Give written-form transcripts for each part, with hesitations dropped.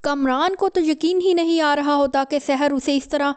कामरान को तो यकीन ही नहीं आ रहा होता कि सहर उसे इस तरह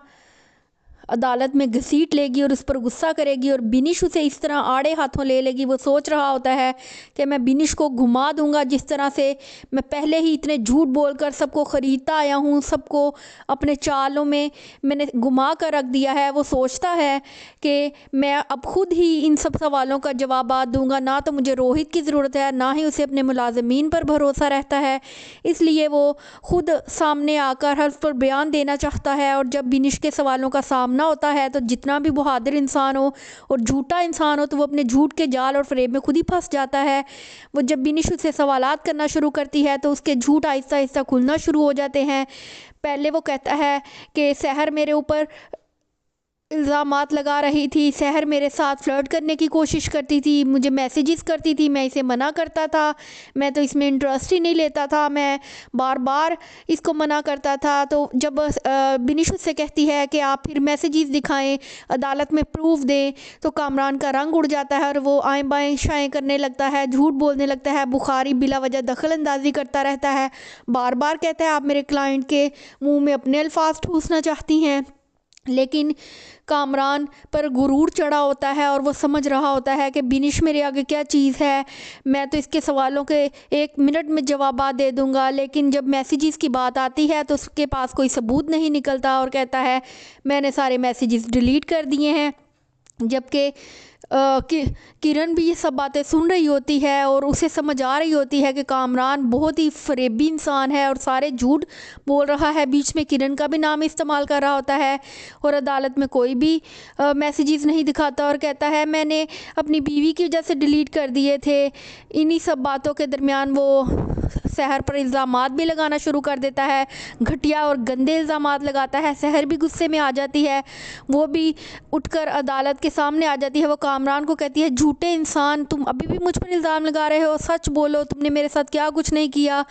अदालत में घसीट लेगी और उस पर गुस्सा करेगी और बिनिश उसे इस तरह आड़े हाथों ले लेगी। वो सोच रहा होता है कि मैं बिनिश को घुमा दूंगा, जिस तरह से मैं पहले ही इतने झूठ बोलकर सबको ख़रीदता आया हूँ, सबको अपने चालों में मैंने घुमा कर रख दिया है। वो सोचता है कि मैं अब खुद ही इन सब सवालों का जवाब दूंगा। ना तो मुझे रोहित की ज़रूरत है, ना ही उसे अपने मुलाजमीन पर भरोसा रहता है, इसलिए वो खुद सामने आकर हर पर बयान देना चाहता है। और जब बिनिश के सवालों का सामना होता है तो जितना भी बहादुर इंसान हो और झूठा इंसान हो तो वो अपने झूठ के जाल और फरेब में खुद ही फंस जाता है। वो जब बिनिश उससे सवालात करना शुरू करती है तो उसके झूठ आहिस्ता आहिस्ता खुलना शुरू हो जाते हैं। पहले वो कहता है कि सहर मेरे ऊपर इल्ज़ामात लगा रही थी, सहर मेरे साथ फ्लर्ट करने की कोशिश करती थी, मुझे मैसेजेस करती थी, मैं इसे मना करता था, मैं तो इसमें इंटरेस्ट ही नहीं लेता था, मैं बार बार इसको मना करता था। तो जब बिनिश उससे कहती है कि आप फिर मैसेजेस दिखाएं, अदालत में प्रूफ दें, तो कामरान का रंग उड़ जाता है और वो आएँ बाएँ शाएँ करने लगता है, झूठ बोलने लगता है, बुखारी बिला वजह दखल अंदाजी करता रहता है, बार बार कहता है आप मेरे क्लाइंट के मुँह में अपने अल्फाज ठूसना चाहती हैं। लेकिन कामरान पर गुरूर चढ़ा होता है और वो समझ रहा होता है कि बिनिश मेरे आगे क्या चीज़ है, मैं तो इसके सवालों के 1 मिनट में जवाब दे दूंगा। लेकिन जब मैसेजेस की बात आती है तो उसके पास कोई सबूत नहीं निकलता और कहता है मैंने सारे मैसेजेस डिलीट कर दिए हैं। जबकि किरण भी ये सब बातें सुन रही होती है और उसे समझ आ रही होती है कि कामरान बहुत ही फरेबी इंसान है और सारे झूठ बोल रहा है। बीच में किरण का भी नाम इस्तेमाल कर रहा होता है और अदालत में कोई भी मैसेजेस नहीं दिखाता और कहता है मैंने अपनी बीवी की वजह से डिलीट कर दिए थे। इन्हीं सब बातों के दरमियान वो सहर पर इल्ज़ामात भी लगाना शुरू कर देता है, घटिया और गंदे इल्ज़ामात लगाता है। सहर भी गुस्से में आ जाती है, वो भी उठकर अदालत के सामने आ जाती है। वो कामरान को कहती है झूठे इंसान, तुम अभी भी मुझ पर इल्ज़ाम लगा रहे हो, सच बोलो, तुमने मेरे साथ क्या कुछ नहीं किया।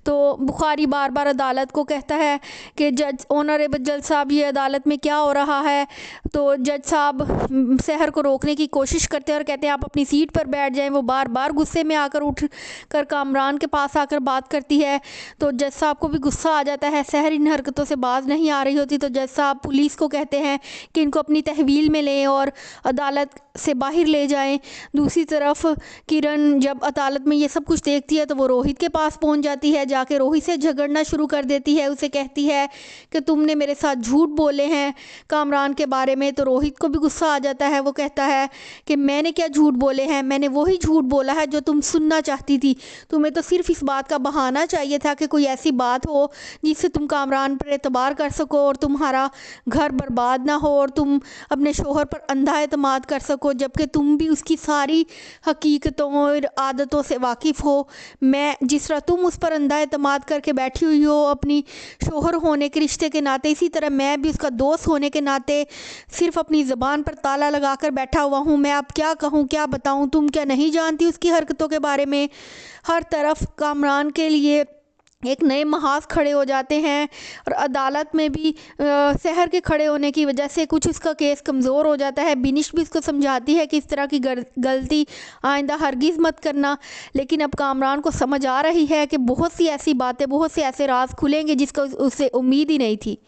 तो बुखारी बार बार अदालत को कहता है कि जज ऑनरेबल जज साहब ये अदालत में क्या हो रहा है। तो जज साहब सहर को रोकने की कोशिश करते हैं और कहते हैं आप अपनी सीट पर बैठ जाएं। वो बार बार गुस्से में आकर उठ कर कामरान के पास आकर बात करती है। तो जज साहब को भी गुस्सा आ जाता है, सहर इन हरकतों से बाज नहीं आ रही होती। तो जज साहब पुलिस को कहते हैं कि इनको अपनी तहवील में लें और अदालत से बाहर ले जाएं। दूसरी तरफ किरण जब अदालत में ये सब कुछ देखती है तो वो रोहित के पास पहुंच जाती है, जाके रोहित से झगड़ना शुरू कर देती है। उसे कहती है कि तुमने मेरे साथ झूठ बोले हैं कामरान के बारे में। तो रोहित को भी गुस्सा आ जाता है, वो कहता है कि मैंने क्या झूठ बोले हैं, मैंने वही झूठ बोला है जो तुम सुनना चाहती थी। तुम्हें तो सिर्फ इस बात का बहाना चाहिए था कि कोई ऐसी बात हो जिससे तुम कामरान पर एतबार कर सको और तुम्हारा घर बर्बाद ना हो और तुम अपने शोहर पर अंधा एतमाद कर सको, जबकि तुम भी उसकी सारी हकीकतों और आदतों से वाकिफ़ हो। मैं जिस तरह तुम उस पर अंधा एतमाद करके बैठी हुई हो अपनी शोहर होने के रिश्ते के नाते, इसी तरह मैं भी उसका दोस्त होने के नाते सिर्फ अपनी ज़बान पर ताला लगा कर बैठा हुआ हूँ। मैं अब क्या कहूँ, क्या बताऊँ, तुम क्या नहीं जानती उसकी हरकतों के बारे में। हर तरफ कामरान के लिए एक नए महाज खड़े हो जाते हैं और अदालत में भी सहर के खड़े होने की वजह से कुछ उसका केस कमज़ोर हो जाता है। बिनिश भी उसको समझाती है कि इस तरह की गलती आइंदा हरगिज़ मत करना। लेकिन अब कामरान को समझ आ रही है कि बहुत सी ऐसी बातें, बहुत से ऐसे राज खुलेंगे जिसका उसे उम्मीद ही नहीं थी।